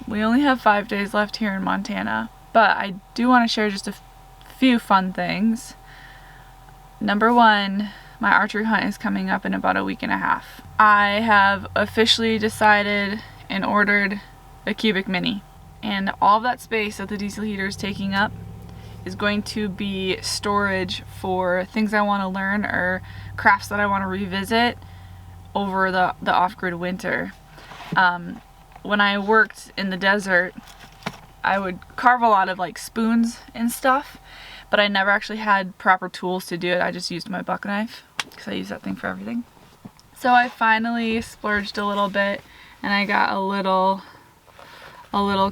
We only have 5 days left here in Montana, but I do want to share just a few fun things. Number one, my archery hunt is coming up in about a week and a half. I have officially decided and ordered a cubic mini, and all of that space that the diesel heater is taking up is going to be storage for things I want to learn or crafts that I want to revisit over the off-grid winter. When I worked in the desert, I would carve a lot of like spoons and stuff, but I never actually had proper tools to do it. I just used my buck knife because I use that thing for everything. So I finally splurged a little bit and I got a little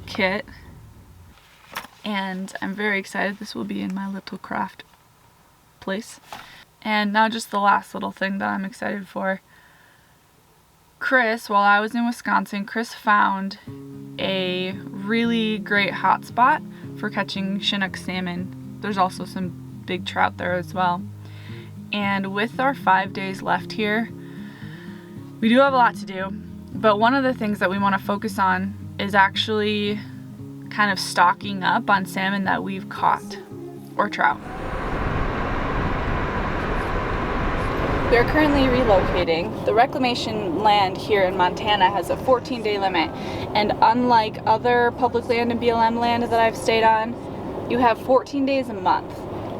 kit, and I'm very excited. This will be in my little craft place. And now just the last little thing that I'm excited for. Chris, while I was in Wisconsin, Chris found a really great hotspot for catching Chinook salmon. There's also some big trout there as well. And with our 5 days left here, we do have a lot to do. But one of the things that we want to focus on is actually kind of stocking up on salmon that we've caught, or trout. We are currently relocating. The reclamation land here in Montana has a 14-day limit, and unlike other public land and BLM land that I've stayed on, you have 14 days a month.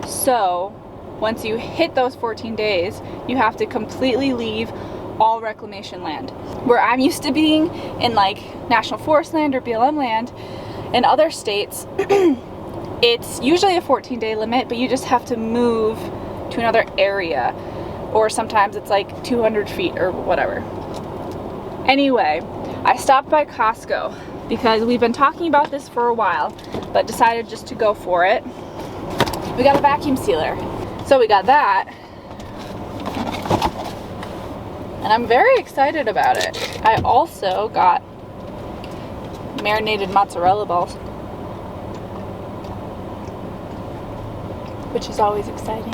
So once you hit those 14 days, you have to completely leave all reclamation land. Where I'm used to being in like National Forest land or BLM land in other states, it's usually a 14-day limit, but you just have to move to another area. Or sometimes it's like 200 feet or whatever. Anyway, I stopped by Costco because we've been talking about this for a while, but decided just to go for it. We got a vacuum sealer. So we got that. And I'm very excited about it. I also got marinated mozzarella balls, which is always exciting.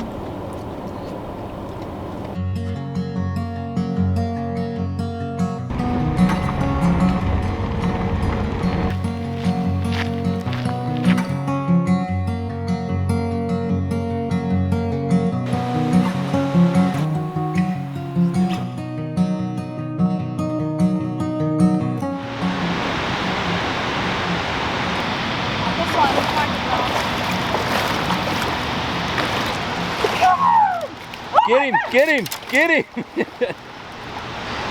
Get him!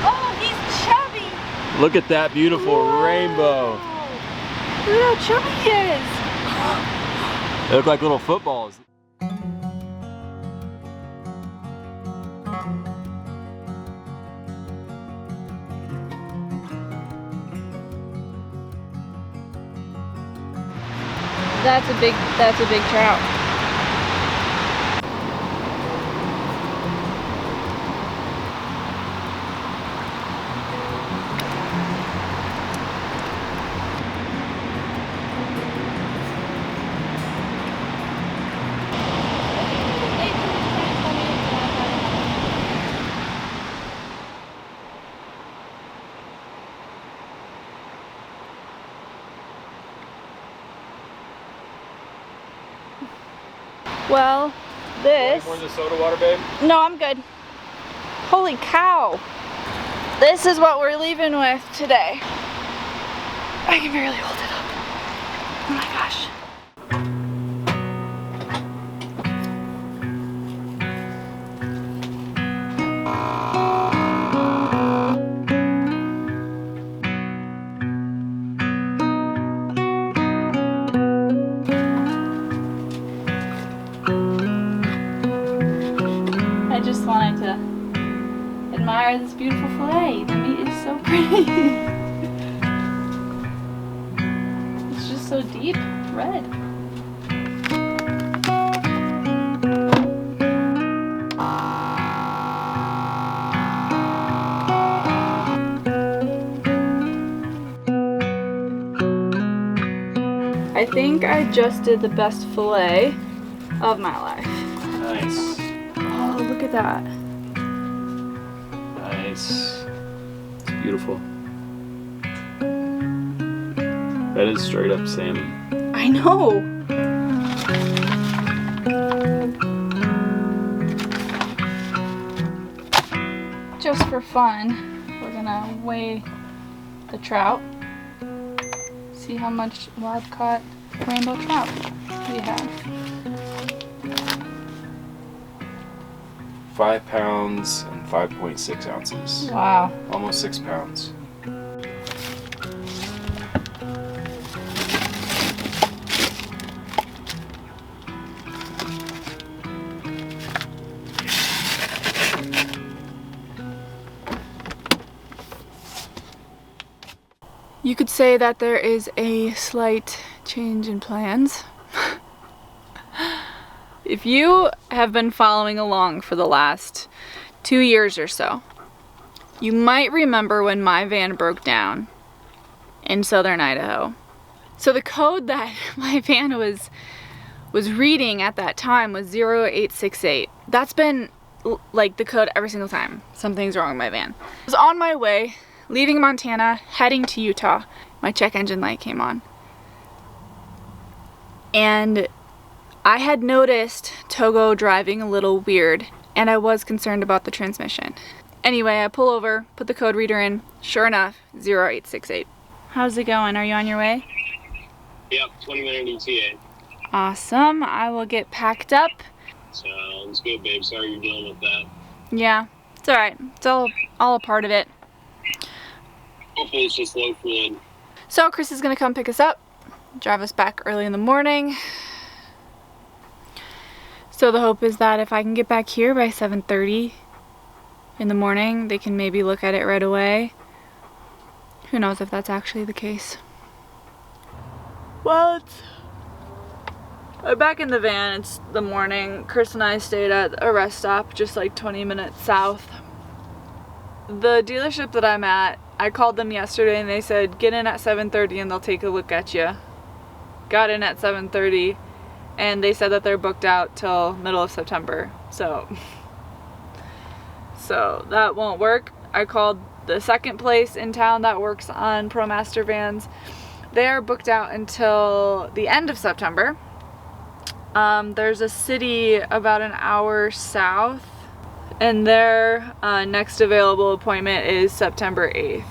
Oh, he's chubby! Look at that beautiful rainbow. Look at how chubby he is! They look like little footballs. That's a big trout. Well, this... More than the soda water, babe? No, I'm good. Holy cow. This is what we're leaving with today. I can barely hold it up. Oh my gosh. I just wanted to admire this beautiful fillet. The meat is so pretty. It's just so deep red. I think I just did the best fillet of my life. Nice. Oh, look at that. Nice. It's beautiful. That is straight up salmon. I know. Just for fun, we're gonna weigh the trout. See how much live caught rainbow trout we have. 5 pounds and 5.6 ounces. Wow. Almost 6 pounds. You could say that there is a slight change in plans. If you have been following along for the last 2 years or so, you might remember when my van broke down in southern Idaho. So the code that my van was reading at that time was 0868. That's been like the code every single time something's wrong with my van. I was on my way, leaving Montana, heading to Utah. My check engine light came on. And I had noticed Togo driving a little weird, and I was concerned about the transmission. Anyway, I pull over, put the code reader in, sure enough, 0868. How's it going? Are you on your way? Yep, 20-minute ETA. Awesome. I will get packed up. Sounds good, babe. Sorry you're dealing with that. Yeah, it's alright. It's all a part of it. Hopefully it's just low fluid. So Chris is gonna come pick us up, drive us back early in the morning. So the hope is that if I can get back here by 7:30 in the morning, they can maybe look at it right away. Who knows if that's actually the case. Well, I'm back in the van. It's the morning. Chris and I stayed at a rest stop just like 20 minutes south. The dealership that I'm at, I called them yesterday and they said get in at 7:30 and they'll take a look at you. Got in at 7:30 and they said that they're booked out till middle of September. So that won't work. I called the second place in town that works on ProMaster vans. They are booked out until the end of September. There's a city about an hour south, and their next available appointment is September 8th.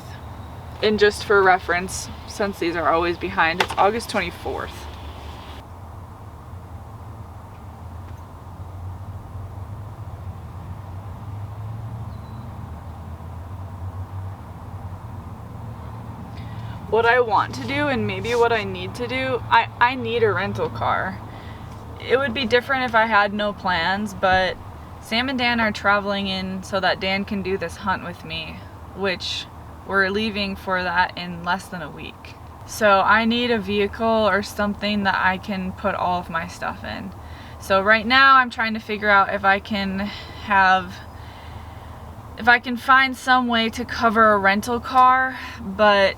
And just for reference, since these are always behind, it's August 24th. What I want to do, and maybe what I need to do, I need a rental car. It would be different if I had no plans, but Sam and Dan are traveling in so that Dan can do this hunt with me, which we're leaving for that in less than a week. So I need a vehicle or something that I can put all of my stuff in. So right now I'm trying to figure out if I can find some way to cover a rental car, but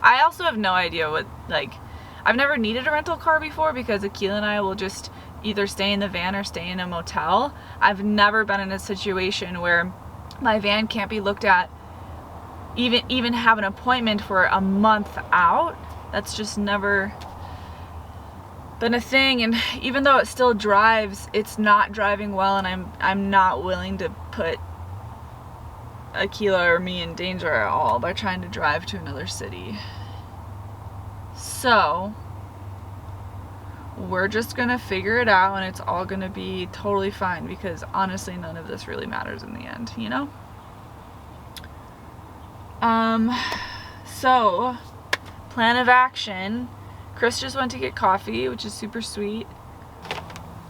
I also have no idea what, I've never needed a rental car before because Akela and I will just either stay in the van or stay in a motel. I've never been in a situation where my van can't be looked at, even have an appointment for a month out. That's just never been a thing, and even though it still drives, it's not driving well, and I'm not willing to put Akela or me in danger at all by trying to drive to another city. So we're just gonna figure it out, and it's all gonna be totally fine, because honestly none of this really matters in the end, you know? So plan of action. Chris just went to get coffee, which is super sweet.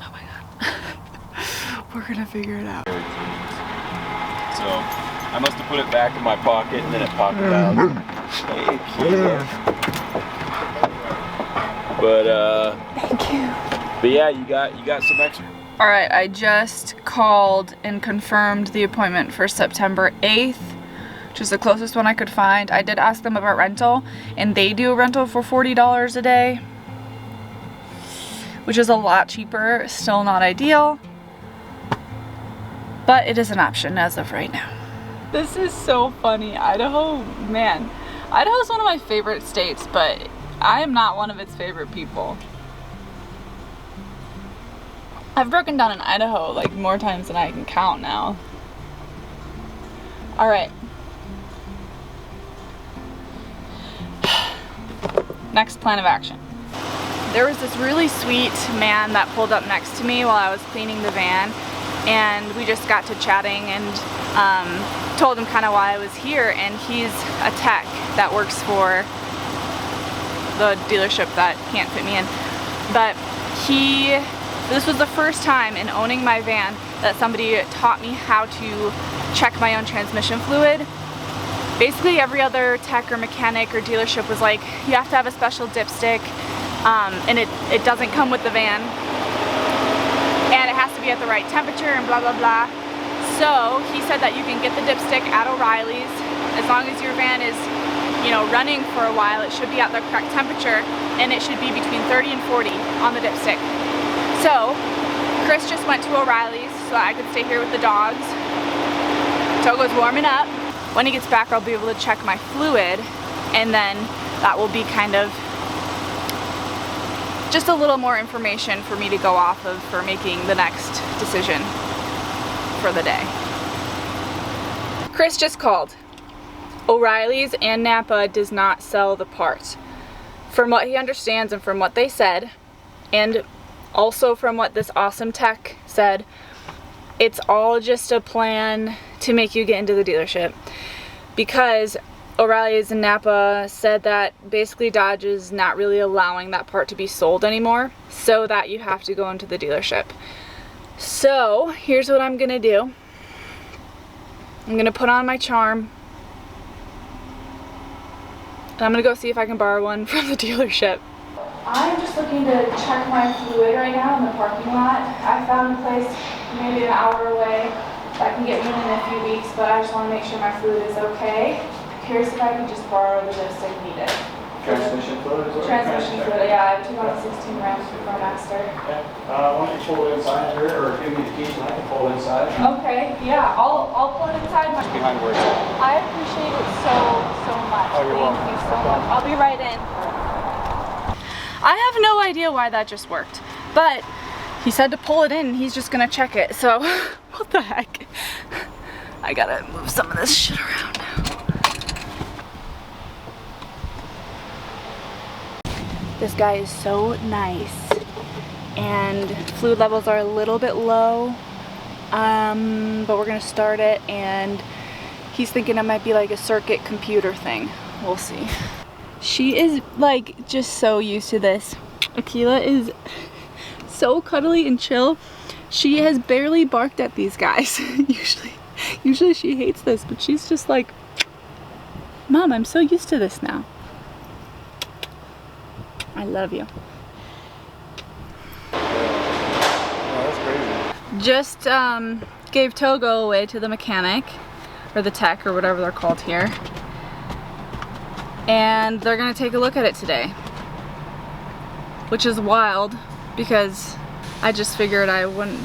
Oh my god. We're gonna figure it out. So I must have put it back in my pocket and then it popped out. Thank you. But Thank you. But yeah, you got some extra. All right, I just called and confirmed the appointment for September 8th, which is the closest one I could find. I did ask them about rental, and they do a rental for $40 a day, which is a lot cheaper. Still not ideal, but it is an option as of right now. This is so funny. Idaho, man. Idaho is one of my favorite states, but I am not one of its favorite people. I've broken down in Idaho like more times than I can count now. All right. Next plan of action. There was this really sweet man that pulled up next to me while I was cleaning the van, and we just got to chatting and told him kind of why I was here, and he's a tech that works for the dealership that can't fit me in. But this was the first time in owning my van that somebody taught me how to check my own transmission fluid. Basically every other tech or mechanic or dealership was like, you have to have a special dipstick, and it doesn't come with the van, and it has to be at the right temperature and blah blah blah. So he said that you can get the dipstick at O'Reilly's as long as your van is, you know, running for a while. It should be at the correct temperature, and it should be between 30 and 40 on the dipstick. So Chris just went to O'Reilly's so I could stay here with the dogs. Togo's warming up. When he gets back, I'll be able to check my fluid, and then that will be kind of just a little more information for me to go off of for making the next decision for the day. Chris just called. O'Reilly's and Napa does not sell the parts. From what he understands and from what they said, and also from what this awesome tech said, it's all just a plan to make you get into the dealership, because O'Reilly's and Napa said that basically Dodge is not really allowing that part to be sold anymore, so that you have to go into the dealership. So here's what I'm gonna do. I'm gonna put on my charm, and I'm gonna go see if I can borrow one from the dealership. I'm just looking to check my fluid right now in the parking lot. I found a place maybe an hour away that can get me in a few weeks, but I just want to make sure my fluid is okay. Curious if I can just borrow the dipstick needed. Transmission fluid is what? Transmission fluid, yeah, I have 2016 Ram Master. Okay. Why don't you pull it inside here, or give me the keys and I can pull it inside. Okay, yeah, I'll pull it inside. Behind where it's at. I appreciate it so much. Oh, you're welcome. Thank you so much. I'll be right in. I have no idea why that just worked, but he said to pull it in and he's just gonna check it, so what the heck. I gotta move some of this shit around now. This guy is so nice, and fluid levels are a little bit low, but we're gonna start it, and he's thinking it might be like a circuit computer thing. We'll see. She is like just so used to this. Akela is so cuddly and chill. She has barely barked at these guys. Usually she hates this, but she's just like, Mom, I'm so used to this now. I love you. That's crazy. Just gave Togo away to the mechanic, or the tech, or whatever they're called here. And they're gonna take a look at it today, which is wild because I just figured I wouldn't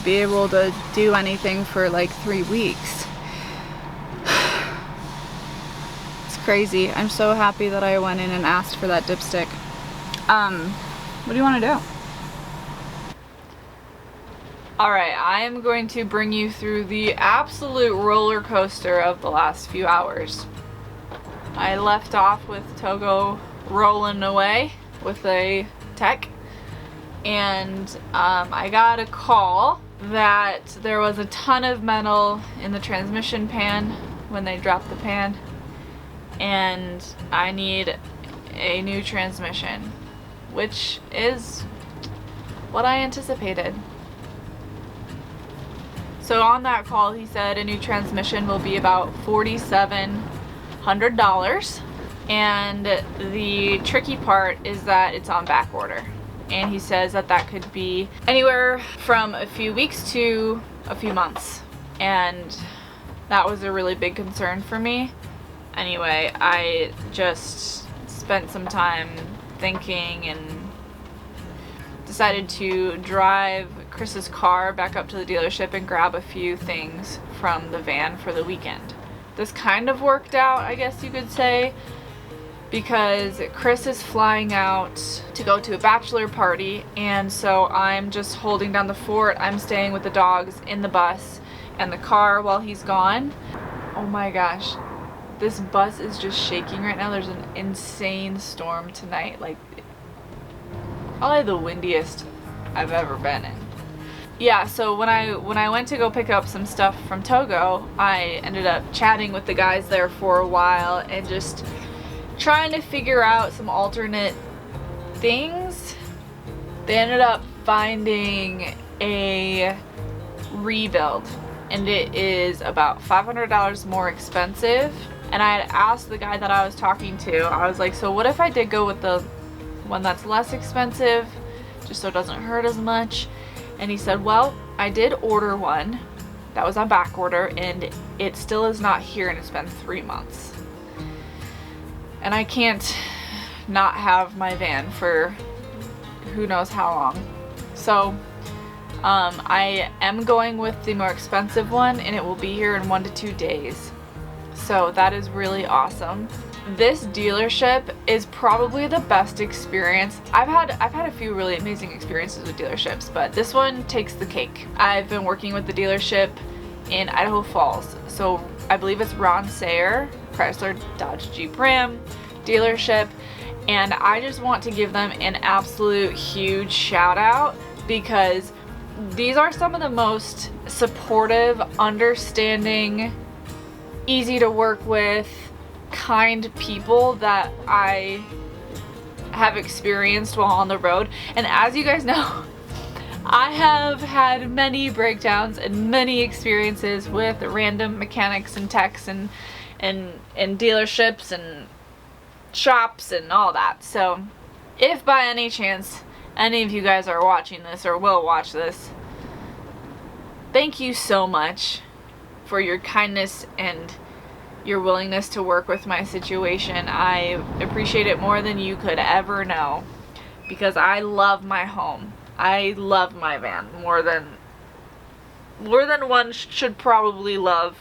be able to do anything for like 3 weeks. It's crazy. I'm so happy that I went in and asked for that dipstick. What do you want to do? Alright, I am going to bring you through the absolute roller coaster of the last few hours. I left off with Togo rolling away with a tech, and I got a call that there was a ton of metal in the transmission pan when they dropped the pan, and I need a new transmission, which is what I anticipated. So on that call he said a new transmission will be about $4,700, and the tricky part is that it's on back order, and he says that that could be anywhere from a few weeks to a few months, and that was a really big concern for me. Anyway, I just spent some time thinking and decided to drive Chris's car back up to the dealership and grab a few things from the van for the weekend. This kind of worked out, I guess you could say, because Chris is flying out to go to a bachelor party, and so I'm just holding down the fort. I'm staying with the dogs in the bus and the car while he's gone. Oh my gosh, this bus is just shaking right now. There's an insane storm tonight, like probably the windiest I've ever been in. Yeah, so when I went to go pick up some stuff from Togo, I ended up chatting with the guys there for a while and just trying to figure out some alternate things. They ended up finding a rebuild, and it is about $500 more expensive. And I had asked the guy that I was talking to, I was like, so what if I did go with the one that's less expensive, just so it doesn't hurt as much? And he said, well, I did order one that was on back order, and it still is not here, and it's been 3 months. And I can't not have my van for who knows how long. So I am going with the more expensive one, and it will be here in 1 to 2 days. So that is really awesome. This dealership is probably the best experience. I've had a few really amazing experiences with dealerships, but this one takes the cake. I've been working with the dealership in Idaho Falls. So I believe it's Ron Sayer, Chrysler Dodge Jeep Ram dealership, and I just want to give them an absolute huge shout out, because these are some of the most supportive, understanding, easy to work with, kind people that I have experienced while on the road. And as you guys know, I have had many breakdowns and many experiences with random mechanics and techs and dealerships and shops and all that. So if by any chance any of you guys are watching this or will watch this, thank you so much for your kindness and your willingness to work with my situation. I appreciate it more than you could ever know, because I love my home. I love my van more than one should probably love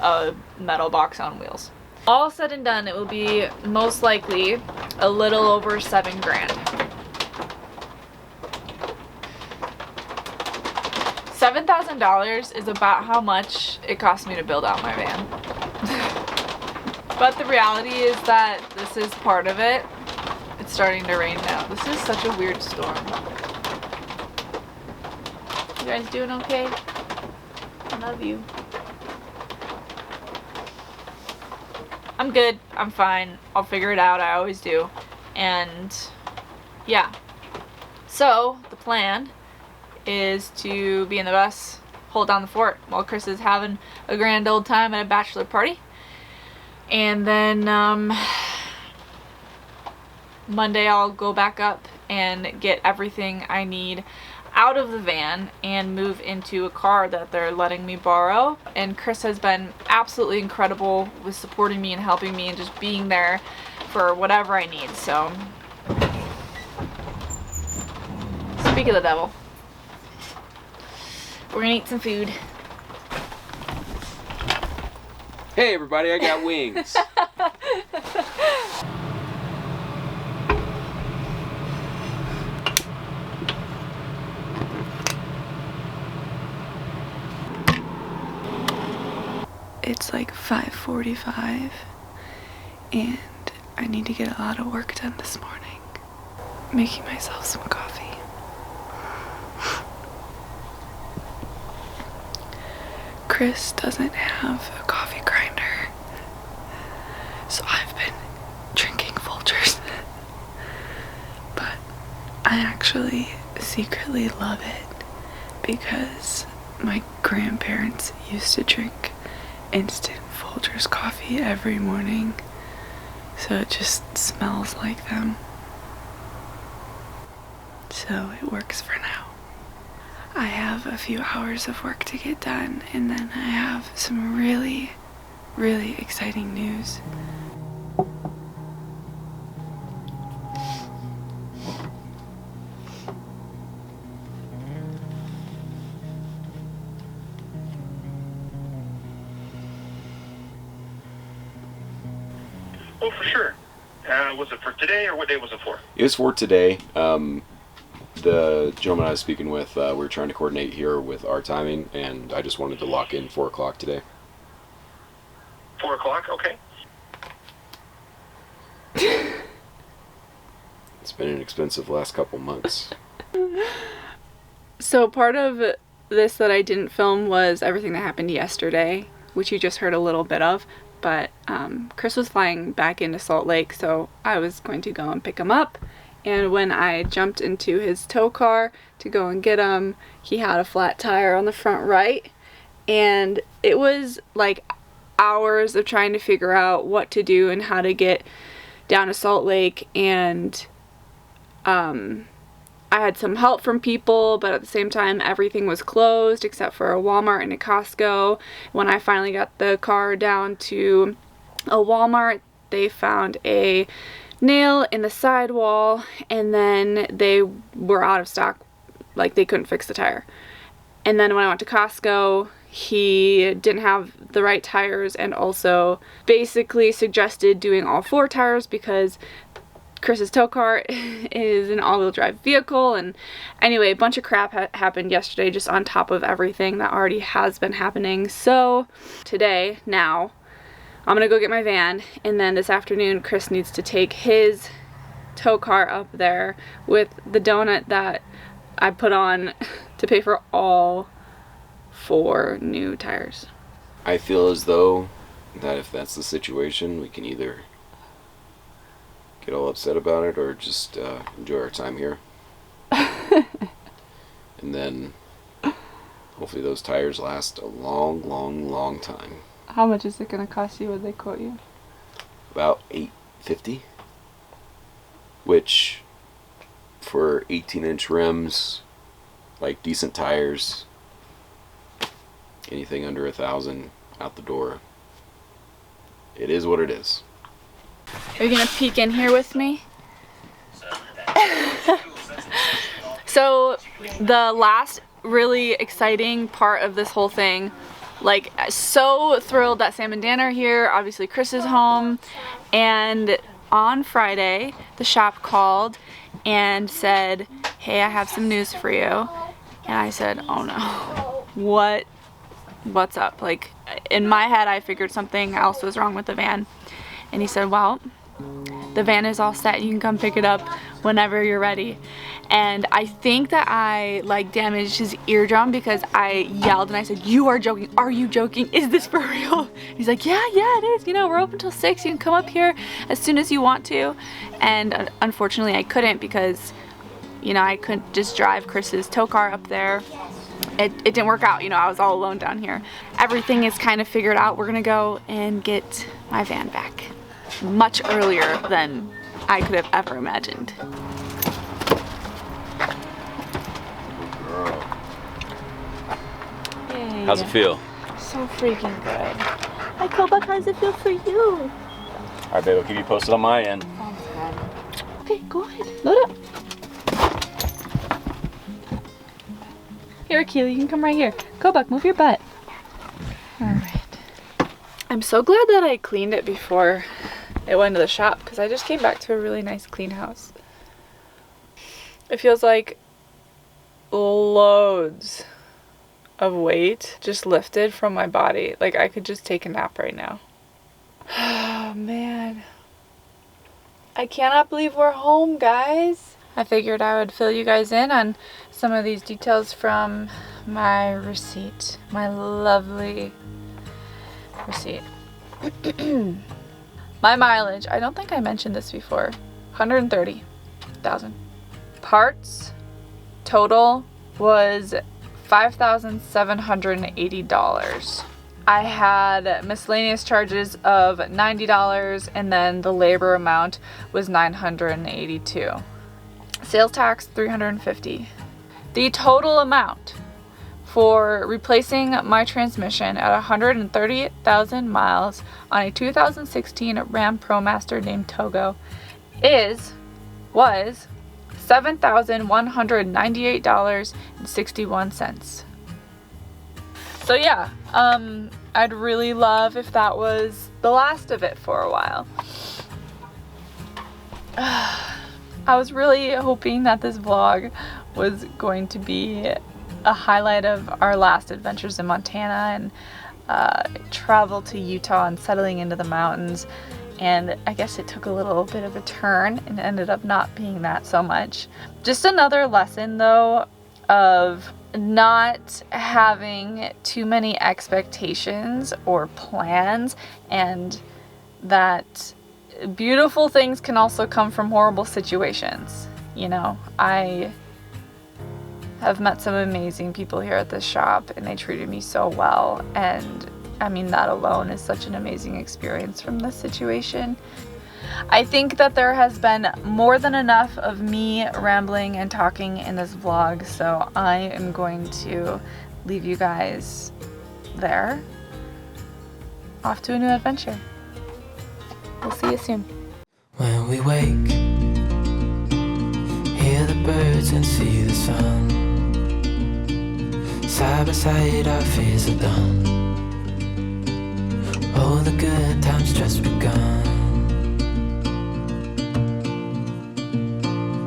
a metal box on wheels. All said and done, it will be most likely a little over $7 grand. $7,000 is about how much it cost me to build out my van. But the reality is that this is part of it. It's starting to rain now. This is such a weird storm. You guys doing okay? I love you. I'm good. I'm fine. I'll figure it out. I always do. And yeah. So the plan is to be in the bus, hold down the fort while Chris is having a grand old time at a bachelor party. And then Monday I'll go back up and get everything I need out of the van and move into a car that they're letting me borrow. And Chris has been absolutely incredible with supporting me and helping me and just being there for whatever I need. So speak of the devil, we're gonna eat some food. Hey everybody, I got wings. It's like 5:45 and I need to get a lot of work done this morning. Making myself some coffee. Chris doesn't have a coffee grinder, so I've been drinking Folgers. But I actually secretly love it because my grandparents used to drink instant Folgers coffee every morning, so it just smells like them. So it works for now. I have a few hours of work to get done, and then I have some really, really exciting news. Oh, for sure. Was it for today, or what day was it for? It was for today. The gentleman I was speaking with, we were trying to coordinate here with our timing, and I just wanted to lock in 4 o'clock today. 4 o'clock, okay. It's been an expensive last couple months. So part of this that I didn't film was everything that happened yesterday, which you just heard a little bit of. But Chris was flying back into Salt Lake, so I was going to go and pick him up. And when I jumped into his tow car to go and get him, he had a flat tire on the front right. And it was like hours of trying to figure out what to do and how to get down to Salt Lake. And I had some help from people, but at the same time everything was closed except for a Walmart and a Costco. When I finally got the car down to a Walmart, they found a nail in the sidewall, and then they were out of stock, like they couldn't fix the tire. And then when I went to Costco, he didn't have the right tires, and also basically suggested doing all 4 tires because Chris's tow car is an all-wheel drive vehicle. And anyway, a bunch of crap happened yesterday just on top of everything that already has been happening. So today, now, I'm gonna go get my van, and then this afternoon Chris needs to take his tow car up there with the donut that I put on to pay for all 4 new tires. I feel as though that if that's the situation, we can either get all upset about it or just enjoy our time here. And then hopefully those tires last a long, long, long time. How much is it gonna cost you? Would they quote you? About $850, which for 18-inch rims, like decent tires, anything under $1,000 out the door. It is what it is. Are you gonna peek in here with me? So the last really exciting part of this whole thing, like, so thrilled that Sam and Dan are here. Obviously Chris is home, and on Friday the shop called and said, hey, I have some news for you. And I said, oh no, what's up? Like, in my head I figured something else was wrong with the van. And he said, well, the van is all set, you can come pick it up whenever you're ready. And I think that I like damaged his eardrum because I yelled and I said, you are joking, are you joking, is this for real? He's like, yeah it is, you know, we're open till 6, you can come up here as soon as you want to. And unfortunately I couldn't, because, you know, I couldn't just drive Chris's tow car up there. It didn't work out, you know, I was all alone down here. Everything is kind of figured out. We're gonna go and get my van back much earlier than I could have ever imagined. Yay. How's it feel? So freaking good. Hi, Koba, how does it feel for you? Alright, babe, I'll keep you posted on my end. Sounds good. Okay, go ahead, load up. Here, Akela, you can come right here. Go back, move your butt. Alright. I'm so glad that I cleaned it before it went to the shop, because I just came back to a really nice clean house. It feels like loads of weight just lifted from my body. Like I could just take a nap right now. Oh man. I cannot believe we're home, guys. I figured I would fill you guys in on some of these details from my receipt. My lovely receipt. My mileage, I don't think I mentioned this before, 130,000. Parts total was $5,780. I had miscellaneous charges of $90, and then the labor amount was $982. Sales tax $350. The total amount for replacing my transmission at 130,000 miles on a 2016 Ram ProMaster named Togo was $7,198.61. So yeah, I'd really love if that was the last of it for a while. I was really hoping that this vlog was going to be a highlight of our last adventures in Montana and travel to Utah and settling into the mountains, and I guess it took a little bit of a turn and ended up not being that so much. Just another lesson though of not having too many expectations or plans, and that beautiful things can also come from horrible situations. You know, I have met some amazing people here at this shop and they treated me so well, and I mean that alone is such an amazing experience from this situation. I think that there has been more than enough of me rambling and talking in this vlog, so I am going to leave you guys there, off to a new adventure. We'll see you soon. When we wake, hear the birds and see the sun. Side by side our fears are done. All the good times just begun.